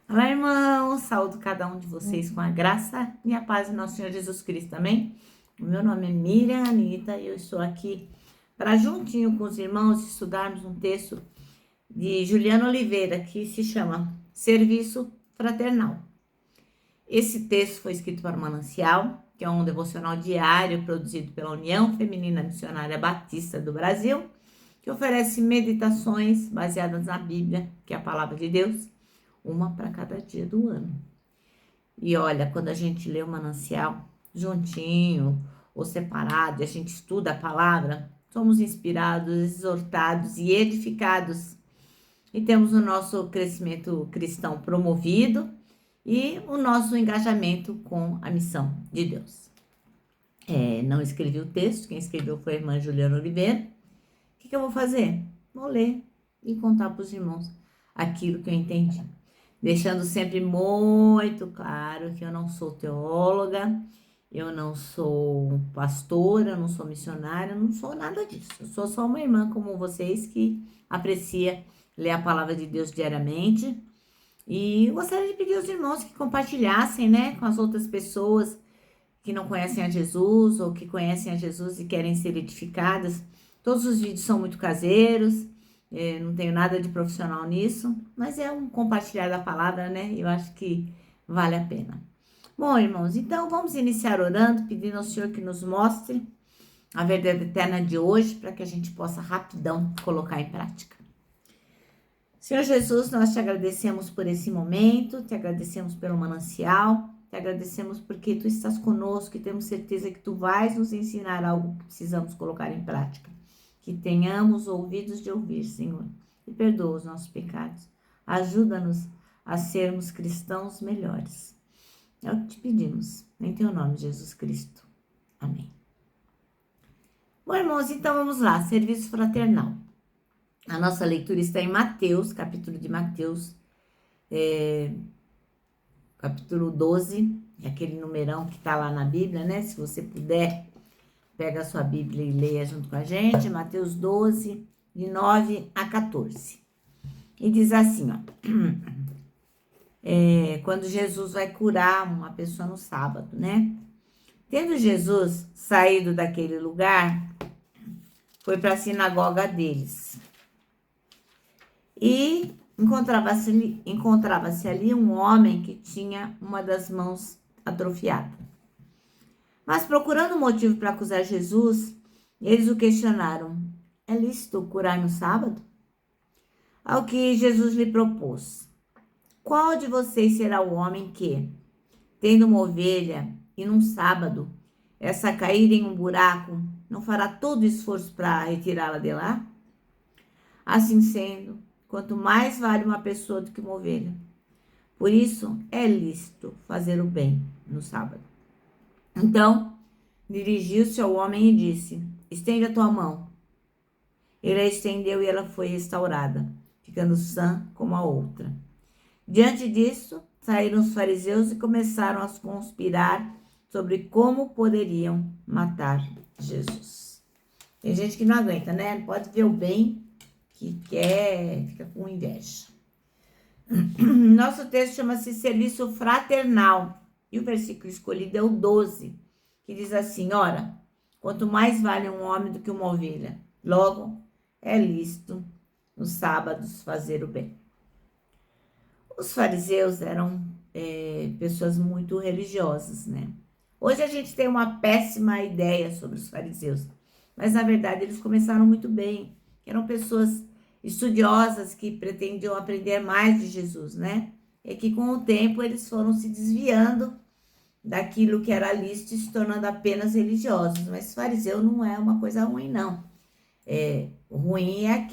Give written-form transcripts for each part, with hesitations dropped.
Olá, irmãos, saúdo cada um de vocês com a graça e a paz do nosso Senhor Jesus Cristo, amém? O meu nome é Miriam Anita e eu estou aqui para, juntinho com os irmãos, estudarmos um texto de Juliana Oliveira que se chama Serviço Fraternal. Esse texto foi escrito para o Manancial, que é um devocional diário produzido pela União Feminina Missionária Batista do Brasil, que oferece meditações baseadas na Bíblia, que é a palavra de Deus, uma para cada dia do ano. E olha, quando a gente lê o manancial juntinho ou separado, e a gente estuda a palavra, somos inspirados, exortados e edificados. E temos o nosso crescimento cristão promovido e o nosso engajamento com a missão de Deus. Não escrevi o texto, quem escreveu foi a irmã Juliana Oliveira. O que eu vou fazer? Vou ler e contar para os irmãos aquilo que eu entendi. Deixando sempre muito claro que eu não sou teóloga, eu não sou pastora, eu não sou missionária, eu não sou nada disso. Eu sou só uma irmã como vocês que aprecia ler a palavra de Deus diariamente. E gostaria de pedir aos irmãos que compartilhassem, né, com as outras pessoas que não conhecem a Jesus ou que conhecem a Jesus e querem ser edificadas. Todos os vídeos são muito caseiros, não tenho nada de profissional nisso, mas é um compartilhar da palavra, né? Eu acho que vale a pena. Bom, irmãos, então vamos iniciar orando, pedindo ao Senhor que nos mostre a verdade eterna de hoje, para que a gente possa rapidão colocar em prática. Senhor Jesus, nós te agradecemos por esse momento, te agradecemos pelo manancial, te agradecemos porque tu estás conosco e temos certeza que tu vais nos ensinar algo que precisamos colocar em prática. Que tenhamos ouvidos de ouvir, Senhor, e perdoa os nossos pecados. Ajuda-nos a sermos cristãos melhores. É o que te pedimos, em teu nome, Jesus Cristo. Amém. Bom, irmãos, então vamos lá, serviço fraternal. A nossa leitura está em Mateus, capítulo de Mateus, capítulo 12, é aquele numerão que está lá na Bíblia, né? Se você puder, pega a sua Bíblia e leia junto com a gente, Mateus 12, de 9 a 14. E diz assim, ó, quando Jesus vai curar uma pessoa no sábado, né? Tendo Jesus saído daquele lugar, foi para a sinagoga deles. E encontrava-se ali um homem que tinha uma das mãos atrofiada. Mas procurando um motivo para acusar Jesus, eles o questionaram: é lícito curar no sábado? Ao que Jesus lhe propôs: qual de vocês será o homem que, tendo uma ovelha e num sábado, essa cair em um buraco, não fará todo o esforço para retirá-la de lá? Assim sendo, quanto mais vale uma pessoa do que uma ovelha. Por isso, é lícito fazer o bem no sábado. Então, dirigiu-se ao homem e disse: estende a tua mão. Ele a estendeu e ela foi restaurada, ficando sã como a outra. Diante disso, saíram os fariseus e começaram a conspirar sobre como poderiam matar Jesus. Tem gente que não aguenta, né? Pode ver o bem que quer, fica com inveja. Nosso texto chama-se Serviço Fraternal. E o versículo escolhido é o 12, que diz assim: ora, quanto mais vale um homem do que uma ovelha, logo é lícito nos sábados fazer o bem. Os fariseus eram pessoas muito religiosas, né? Hoje a gente tem uma péssima ideia sobre os fariseus, mas na verdade eles começaram muito bem. Eram pessoas estudiosas que pretendiam aprender mais de Jesus, né? E que com o tempo eles foram se desviando daquilo que era lícito e se tornando apenas religiosos. Mas fariseu não é uma coisa ruim, não. O ruim é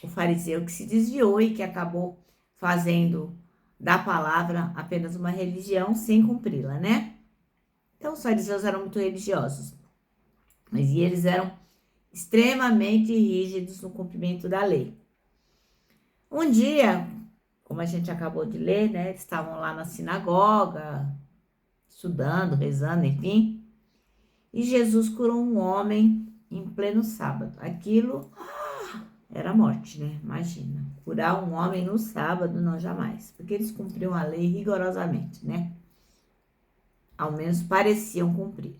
o fariseu que se desviou e que acabou fazendo da palavra apenas uma religião sem cumpri-la, né? Então os fariseus eram muito religiosos, mas eles eram extremamente rígidos no cumprimento da lei. Um dia, como a gente acabou de ler, né? Eles estavam lá na sinagoga, estudando, rezando, enfim. E Jesus curou um homem em pleno sábado. Aquilo era a morte, né? Imagina, curar um homem no sábado, não, jamais, porque eles cumpriam a lei rigorosamente, né? Ao menos pareciam cumprir.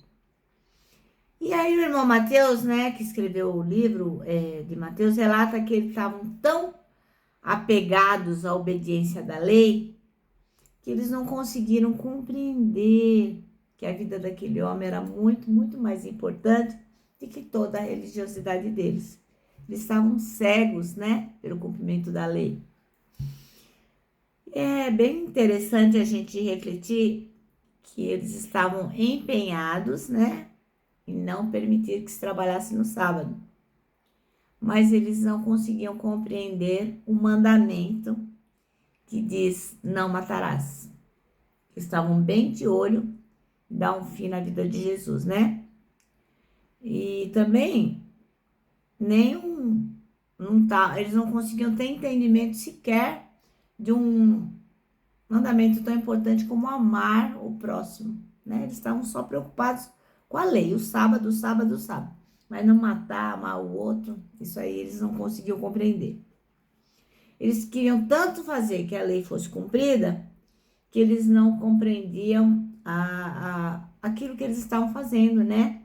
E aí o irmão Mateus, né, que escreveu o livro de Mateus, relata que eles estavam tão apegados à obediência da lei que eles não conseguiram compreender que a vida daquele homem era muito, muito mais importante do que toda a religiosidade deles. Eles estavam cegos, né, pelo cumprimento da lei. É bem interessante a gente refletir que eles estavam empenhados, né, em não permitir que se trabalhasse no sábado. Mas eles não conseguiam compreender o mandamento que diz: não matarás. Estavam bem de olho em dar um fim na vida de Jesus, né? E também eles não conseguiam ter entendimento sequer de um mandamento tão importante como amar o próximo, né? Eles estavam só preocupados com a lei, o sábado, o sábado, o sábado. Mas não matar, amar o outro, isso aí eles não conseguiam compreender. Eles queriam tanto fazer que a lei fosse cumprida, que eles não compreendiam aquilo que eles estavam fazendo, né?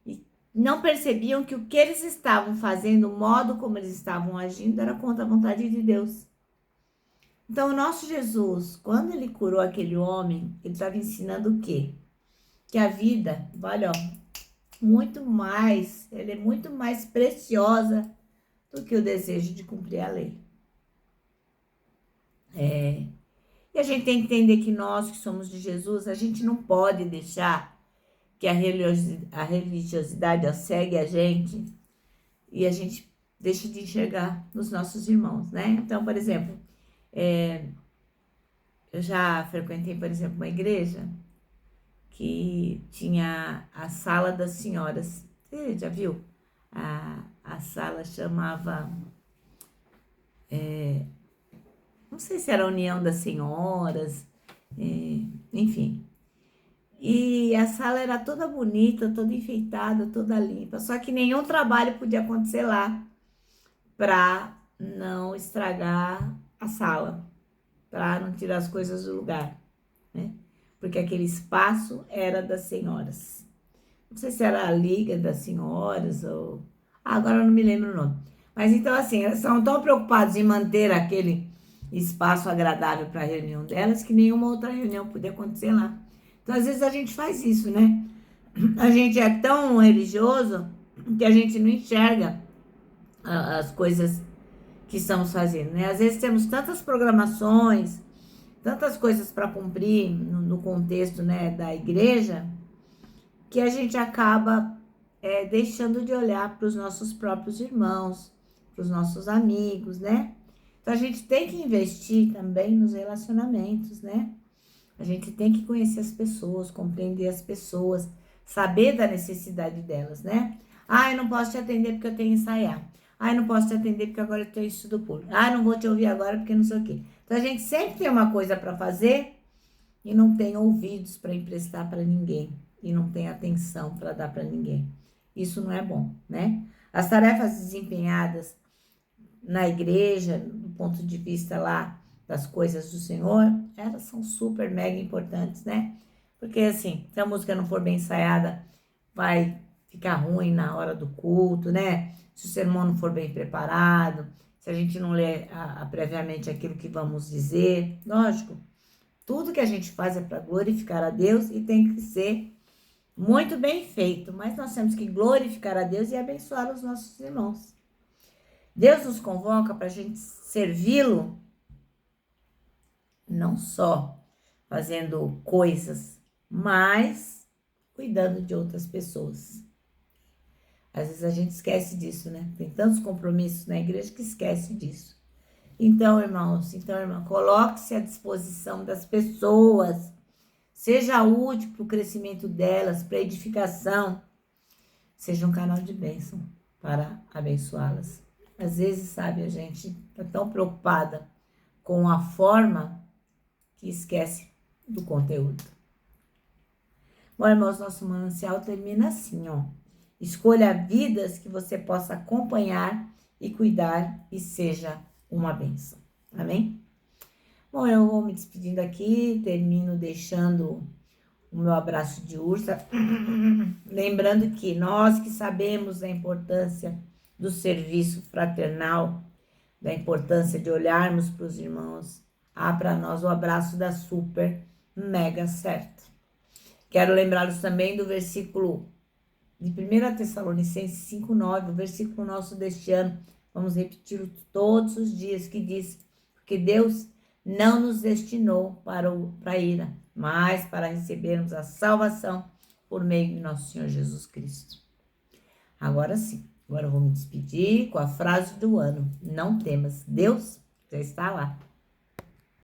E não percebiam que o que eles estavam fazendo, o modo como eles estavam agindo, era contra a vontade de Deus. Então, o nosso Jesus, quando ele curou aquele homem, ele estava ensinando o quê? Que a vida vale, ó, muito mais, ela é muito mais preciosa do que o desejo de cumprir a lei. E a gente tem que entender que nós que somos de Jesus, a gente não pode deixar que a religiosidade segue a gente e a gente deixa de enxergar nos nossos irmãos, né? Então, por exemplo, eu já frequentei, por exemplo, uma igreja que tinha a sala das senhoras. Você já viu? A sala chamava... não sei se era a União das Senhoras, enfim. E a sala era toda bonita, toda enfeitada, toda limpa. Só que nenhum trabalho podia acontecer lá para não estragar a sala, para não tirar as coisas do lugar, né? Porque aquele espaço era das senhoras. Não sei se era a Liga das Senhoras ou... agora eu não me lembro o nome. Mas então, assim, elas estavam tão preocupadas em manter aquele espaço agradável para a reunião delas que nenhuma outra reunião podia acontecer lá. Então, às vezes a gente faz isso, né? A gente é tão religioso que a gente não enxerga as coisas que estamos fazendo, né? Às vezes temos tantas programações, tantas coisas para cumprir no contexto, né, da igreja, que a gente acaba deixando de olhar para os nossos próprios irmãos, para os nossos amigos, né? Então, a gente tem que investir também nos relacionamentos, né? A gente tem que conhecer as pessoas, compreender as pessoas, saber da necessidade delas, né? Ah, eu não posso te atender porque eu tenho que ensaiar. Ah, eu não posso te atender porque agora eu tenho estudo público. Ah, eu não vou te ouvir agora porque não sei o quê. Então, a gente sempre tem uma coisa para fazer e não tem ouvidos para emprestar para ninguém. E não tem atenção para dar para ninguém. Isso não é bom, né? As tarefas desempenhadas na igreja, do ponto de vista lá das coisas do Senhor, elas são super mega importantes, né? Porque assim, se a música não for bem ensaiada, vai ficar ruim na hora do culto, né? Se o sermão não for bem preparado, se a gente não ler previamente aquilo que vamos dizer, lógico, tudo que a gente faz é para glorificar a Deus e tem que ser muito bem feito, mas nós temos que glorificar a Deus e abençoar os nossos irmãos. Deus nos convoca para a gente servi-lo, não só fazendo coisas, mas cuidando de outras pessoas. Às vezes a gente esquece disso, né? Tem tantos compromissos na igreja que esquece disso. Então, irmãos, irmã, coloque-se à disposição das pessoas. Seja útil para o crescimento delas, para a edificação. Seja um canal de bênção para abençoá-las. Às vezes, sabe, a gente está tão preocupada com a forma que esquece do conteúdo. Bom, irmãos, nosso manancial termina assim, ó. Escolha vidas que você possa acompanhar e cuidar e seja uma bênção. Amém? Bom, eu vou me despedindo aqui, termino deixando o meu abraço de ursa, lembrando que nós que sabemos da importância do serviço fraternal, da importância de olharmos para os irmãos, há para nós o abraço da super mega certo. Quero lembrá-los também do versículo de 1 Tessalonicenses 5,9, o versículo nosso deste ano, vamos repeti-lo todos os dias, que diz, porque Deus não nos destinou para a ira, mas para recebermos a salvação por meio de nosso Senhor Jesus Cristo. Agora sim, agora eu vou me despedir com a frase do ano, não temas, Deus já está lá.